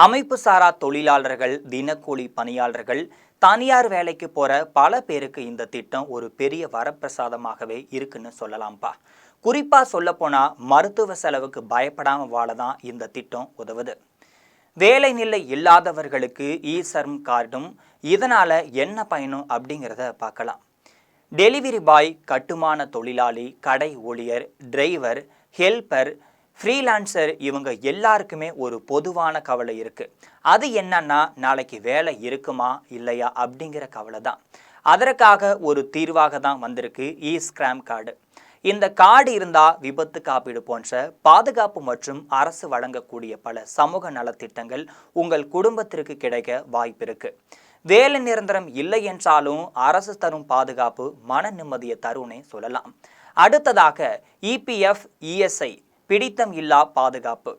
அமைப்பு சாரா தொழிலாளர்கள், தினக்கூலி பணியாளர்கள், தனியார் வேலைக்கு போற பல பேருக்கு இந்த திட்டம் ஒரு பெரிய வரப்பிரசாதமாகவே இருக்குன்னு சொல்லலாம்ப்பா. குறிப்பா சொல்லப்போனா மருத்துவ செலவுக்கு பயப்படாம வாழ தான் இந்த திட்டம் உதவுது. வேலை நிலை இல்லாதவர்களுக்கு இ-சர்ம் கார்டும் இதனால என்ன பயனும் அப்படிங்கிறத பார்க்கலாம். டெலிவரி பாய், கட்டுமான தொழிலாளி, கடை ஊழியர், டிரைவர், ஹெல்பர், ஃப்ரீலான்சர் இவங்க எல்லாருக்குமே ஒரு பொதுவான கவலை இருக்கு. அது என்னன்னா, நாளைக்கு வேலை இருக்குமா இல்லையா அப்படிங்கிற கவலை தான். அதற்காக ஒரு தீர்வாக தான் வந்திருக்கு இ-ஸ்கிராம் கார்டு. இந்த கார்டு இருந்தா விபத்து காப்பீடு போன்ற பாதுகாப்பு மற்றும் அரசு வழங்கக்கூடிய பல சமூக நலத்திட்டங்கள் உங்கள் குடும்பத்திற்கு கிடைக்க வாய்ப்பு இருக்கு. வேலை நிரந்தரம் இல்லை என்றாலும் அரசு தரும் பாதுகாப்பு மன நிம்மதியை தரும்னே சொல்லலாம். அடுத்ததாக இபிஎஃப், இஎஸ்ஐ பிடித்தம் இல்லா பாதுகாப்பு.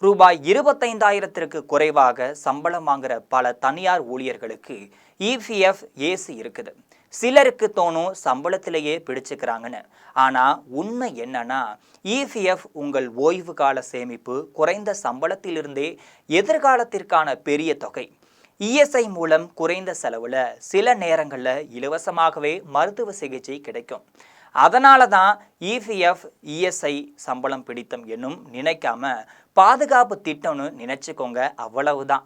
ரூபாய் 25,000க்கு குறைவாக சம்பளம் வாங்குற பல தனியார் ஊழியர்களுக்கு இபிஎஃப், ஏசி இருக்குது. சிலருக்கு தோணும் சம்பளத்திலேயே பிடிச்சுக்கிறாங்கன்னு. ஆனால் உண்மை என்னன்னா, இபிஎஃப் உங்கள் ஓய்வு கால சேமிப்பு, குறைந்த சம்பளத்திலிருந்தே எதிர்காலத்திற்கான பெரிய தொகை. இஎஸ்ஐ மூலம் குறைந்த செலவில் சில நேரங்களில் இலவசமாகவே மருத்துவ சிகிச்சை கிடைக்கும். அதனால தான் இபிஎஃப், இஎஸ்ஐ சம்பளம் பிடித்தம் என்னும் நினைக்காம பாதுகாப்பு திட்டம்னு நினைச்சுக்கோங்க, அவ்வளவுதான்.